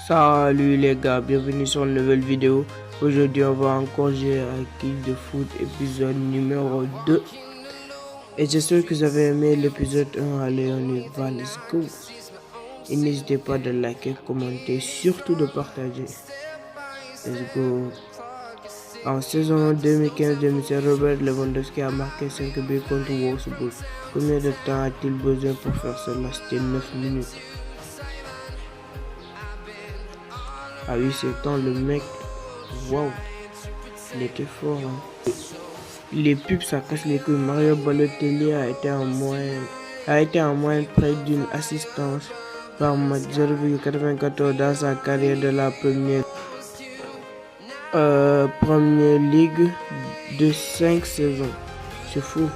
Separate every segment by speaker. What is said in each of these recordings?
Speaker 1: Salut les gars, bienvenue sur une nouvelle vidéo. Aujourd'hui on va encore jouer à Kick de foot épisode numéro 2. Et j'espère que vous avez aimé l'épisode 1. Allez, on y va, let's go. Et n'hésitez pas de liker, commenter, surtout de partager. Let's go. En saison 2015-2016, Robert Lewandowski a marqué 5 buts contre Wolfsburg. Combien de temps a-t-il besoin pour faire cela? C'était 9 minutes. Ah oui, c'est temps, le mec, waouh, il était fort. Hein. Les pubs, ça casse les couilles. Mario Balotelli a été en moyenne près d'une assistance par match, 0,94 dans sa carrière de la première ligue de 5 saisons. C'est fou.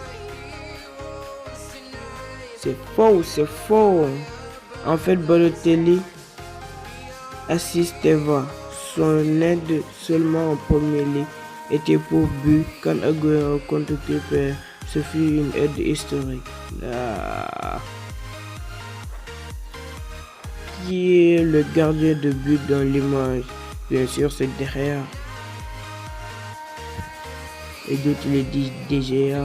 Speaker 1: C'est faux. En fait, Balotelli assiste Eva. Son aide seulement en première ligue était pour but quand Agüero contre Clipper. Ce fut une aide historique. Qui est le gardien de but dans l'image? Bien sûr, c'est derrière. Et d'autres les disent DGA.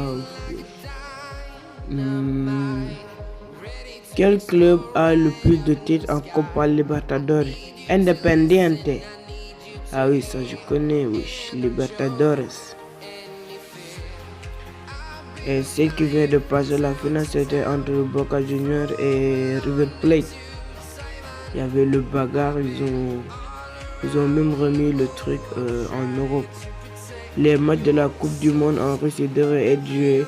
Speaker 1: Quel club a le plus de titres en Copa Libertadores? Independiente. Ah oui, ça je connais, oui. Libertadores. Et celle qui vient de passer la finale, c'était entre Boca Juniors et River Plate. Il y avait le bagarre, ils ont même remis le truc en Europe. Les matchs de la Coupe du Monde en Russie devraient être joués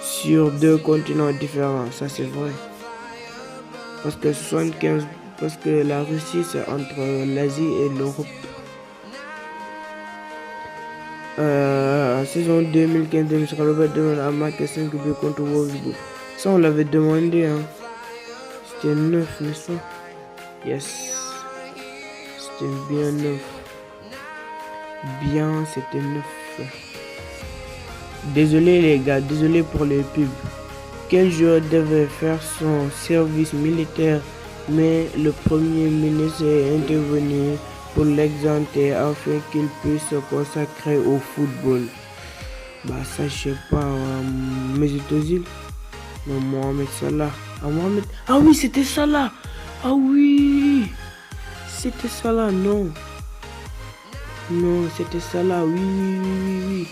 Speaker 1: sur 2 continents différents, ça c'est vrai. Parce que la Russie c'est entre l'Asie et l'Europe. Saison 2015-2016, Robert Lewandowski a marqué 5 buts contre Wolfsburg. Ça on l'avait demandé, hein. C'était 9, n'est-ce pas? Yes. C'était bien 9. Bien, c'était 9. Désolé les gars, désolé pour les pubs. Quel joueur devait faire son service militaire, mais le premier ministre est intervenu pour l'exempter afin qu'il puisse se consacrer au football. Bah ça je sais pas, Mesut Özil, non, Mohamed Salah. Ah oui, c'était Salah. Ah oui, c'était Salah, non. Non, c'était Salah, oui.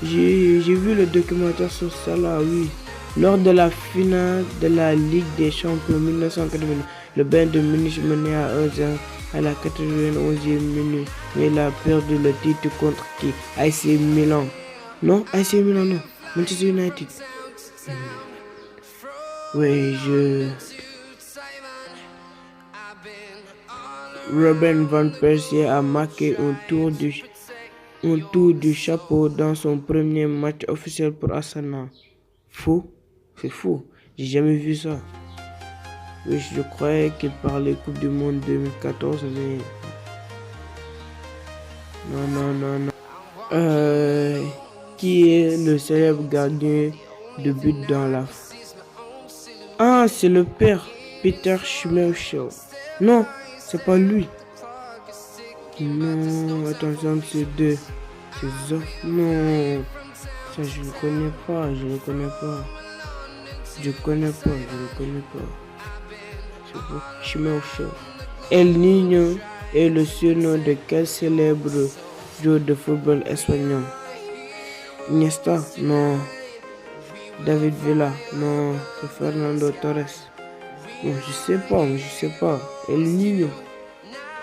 Speaker 1: J'ai vu le documentaire sur Salah, oui. Lors de la finale de la Ligue des Champions 1980, le Bayern de Munich menait à 1-0 à la 91e minute, mais il a perdu le titre contre qui? AC Milan. Non, AC Milan, non. Manchester United. Oui, Robin van Persie a marqué un tour du chapeau dans son premier match officiel pour Arsenal. Fou, c'est fou, j'ai jamais vu ça. Oui, je croyais qu'il parlait Coupe du Monde 2014, mais non. Qui est le célèbre gardien de but dans la... Ah, c'est le père, Peter Schmeichel. Non, c'est pas lui. Non, attention, c'est deux. C'est Zoff. Non, ça je ne connais pas, Je connais pas. C'est bon, Schmeichel. El Niño est le surnom de quel célèbre joueur de football espagnol? Iniesta? Non. David Villa? Non. C'est Fernando Torres? Bon, je sais pas. El Niño?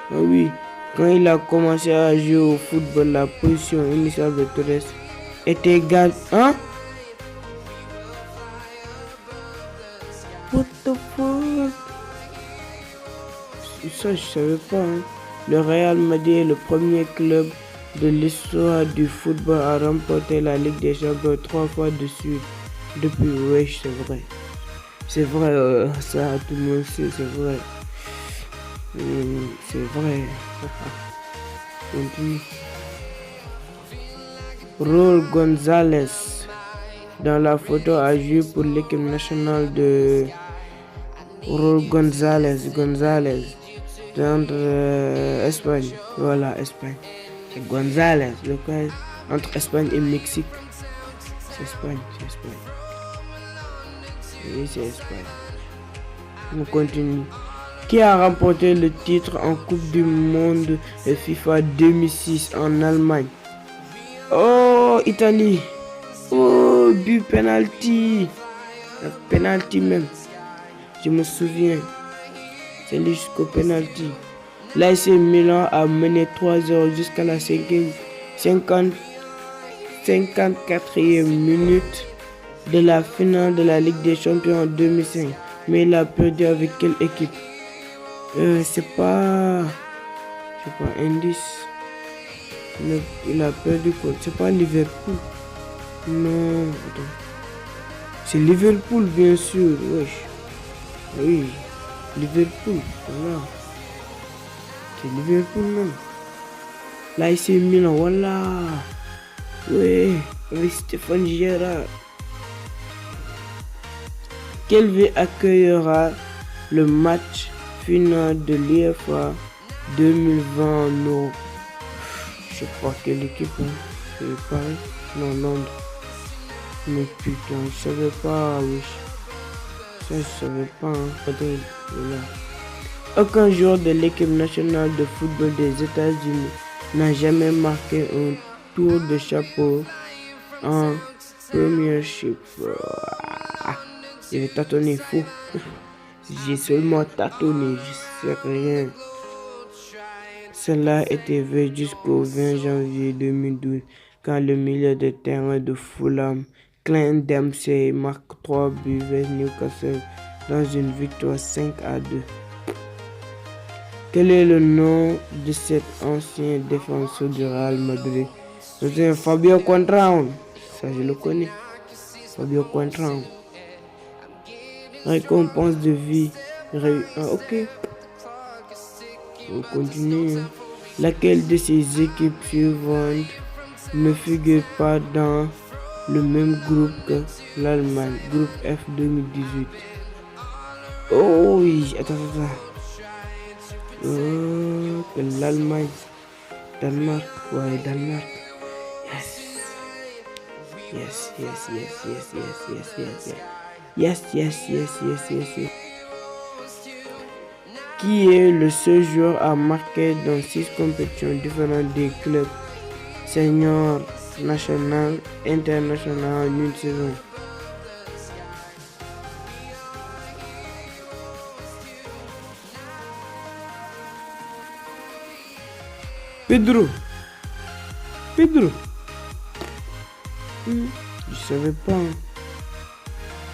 Speaker 1: Ah oui. Quand il a commencé à jouer au football, la position initiale de Torres était égale. Hein? What the fuck? Ça, je savais pas. Hein. Le Real Madrid est le premier club de l'histoire du football à remporter la Ligue des Champions 3 fois de suite. Depuis, oui, c'est vrai, ça tout le monde sait, c'est vrai. C'est vrai. Continue. Raúl González dans la photo a joué pour l'équipe nationale de Raúl González. Espagne. Voilà, Espagne. C'est González. Entre Espagne et Mexique. C'est Espagne. Oui, c'est Espagne. On continue. Qui a remporté le titre en Coupe du Monde de FIFA 2006 en Allemagne? Oh, Italie. Oh, but penalty. Penalty même. Je me souviens. C'est jusqu'au penalty. L'AC Milan a mené 3-0 jusqu'à la 54e minute de la finale de la Ligue des Champions en 2005. Mais il a perdu avec quelle équipe? C'est pas indice. Il a perdu quoi? C'est pas Liverpool. Non, attends. C'est Liverpool, bien sûr. Wesh. Oui, Liverpool. Voilà. C'est Liverpool même. L'AC Milan, voilà. Oui, avec Stéphane Gerrard. Quelle ville accueillera le match final de l'UEFA 2020 en Europe? Je sais pas quelle équipe, hein. C'est Paris? Non, Londres. Mais putain, je savais pas, oui. Ça, je savais pas, hein. Attends, voilà. Aucun joueur de l'équipe nationale de football des États-Unis n'a jamais marqué un tour de chapeau en Premiership. Je vais tâtonner, fou. J'ai seulement tâtonné, je sais rien. Cela était vrai jusqu'au 20 janvier 2012, quand le milieu de terrain de Fulham, Clint Dempsey, marque 3 buts vers Newcastle dans une victoire 5-2. Quel est le nom de cet ancien défenseur du Real Madrid? C'est Fabio Contrao. Ça, je le connais. Fabio Contrao. Récompense de vie. Ok. On continue. Laquelle de ces équipes suivantes ne figure pas dans le même groupe que l'Allemagne? Groupe F 2018. Oh oui, attends. Que l'Allemagne. Danemark. Ouais, Danemark. Yes. Qui est le seul joueur à marquer dans 6 compétitions différentes des clubs seniors, national, international en une saison? Pedro. Je savais pas. Hein.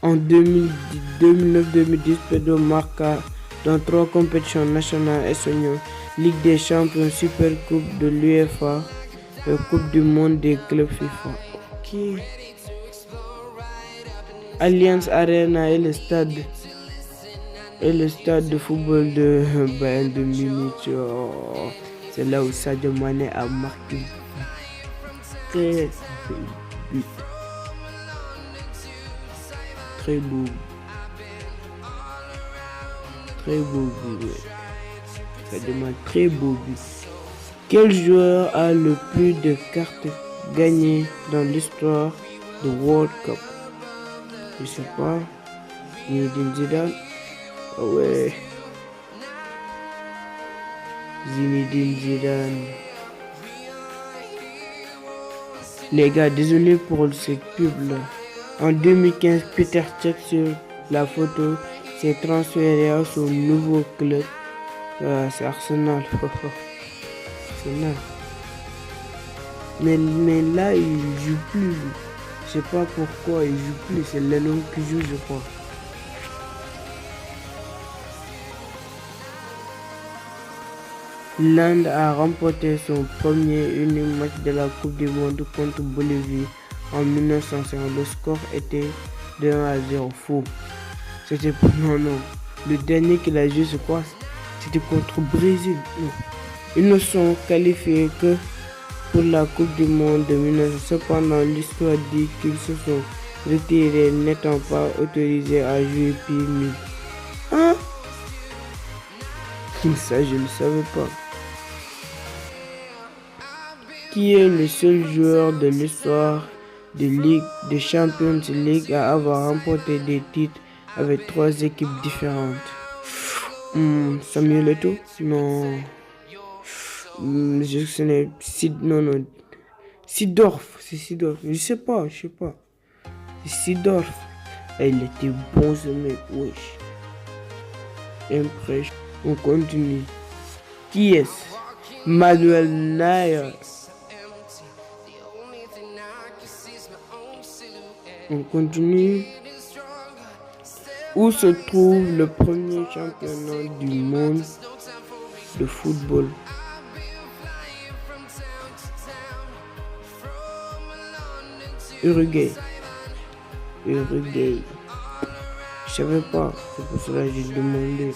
Speaker 1: En 2009-2010, Pedro marqua dans 3 compétitions nationales et seniors, Ligue des Champions, Super Coupe de l'UEFA et Coupe du Monde des clubs FIFA. Ok. Allianz Arena est le stade de football de Bayern de Munich. Oh. C'est là où Sadio Mané a marqué 13 buts. Très beau but. Ça demande très beau but. Quel joueur a le plus de cartes gagnées dans l'histoire de World Cup? Je sais pas. Zinedine Zidane. Ah ouais. Zinedine Zidane. Les gars, désolé pour cette pub là. En 2015, Peter Cech sur la photo s'est transféré à son nouveau club. C'est Arsenal. Arsenal. Mais là, il joue plus. Je sais pas pourquoi il joue plus. C'est Lennon qui joue, je crois. L'Inde a remporté son premier et unique match de la Coupe du Monde contre Bolivie en 1950. Le score était de 1-0. Faux. C'était pour non. Le dernier qu'il a joué, c'est quoi? C'était contre Brésil. Non. Ils ne sont qualifiés que pour la Coupe du Monde de 1900. Cependant, l'histoire dit qu'ils se sont retirés n'étant pas autorisés à jouer pieds nus. Hein? Ça, je ne savais pas. Qui est le seul joueur de l'histoire de Ligue des Champions League à avoir remporté des titres avec 3 équipes différentes? Samuel Eto'o? Non. Ce n'est non. Seedorf. C'est Seedorf. Je sais pas. C'est Seedorf. Il était bon ce mec, wesh. Impressionnant. On continue. Qui est-ce? Manuel Neuer. On continue. Où se trouve le premier championnat du monde de football? Uruguay. Je savais pas, c'est pour cela que j'ai demandé.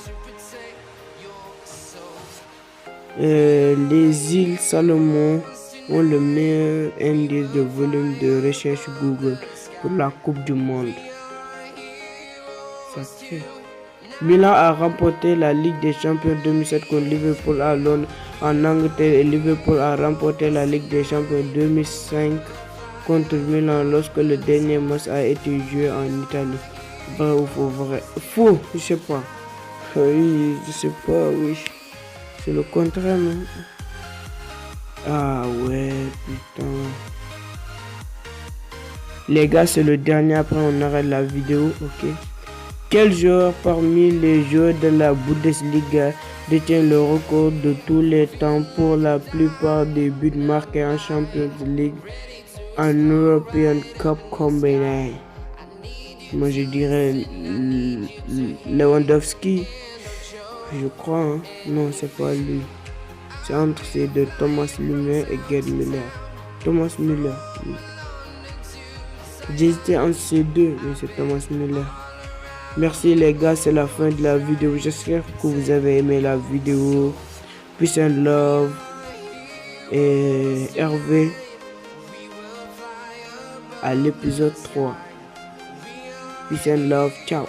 Speaker 1: Les îles Salomon ont le meilleur indice de volume de recherche Google pour la Coupe du Monde. Milan a remporté la Ligue des Champions 2007 contre Liverpool à Londres en Angleterre et Liverpool a remporté la Ligue des Champions 2005 contre Milan lorsque le dernier match a été joué en Italie. Vrai ou faux? Vrai. Faux, je sais pas. Oui, je sais pas, oui. C'est le contraire, non? Ah ouais, putain. Les gars, c'est le dernier, après on arrête la vidéo, ok? Quel joueur parmi les joueurs de la Bundesliga détient le record de tous les temps pour la plupart des buts marqués en Champions League en European Cup Combined? Moi je dirais Lewandowski, je crois, hein? Non, c'est pas lui. C'est entre ces deux, Thomas Müller et Gerd Müller. Thomas Müller. J'hésitais entre ces deux, mais c'est Thomas Müller. Merci les gars, c'est la fin de la vidéo. J'espère que vous avez aimé la vidéo. Peace and love. Et Hervé à l'épisode 3. Peace and love. Ciao.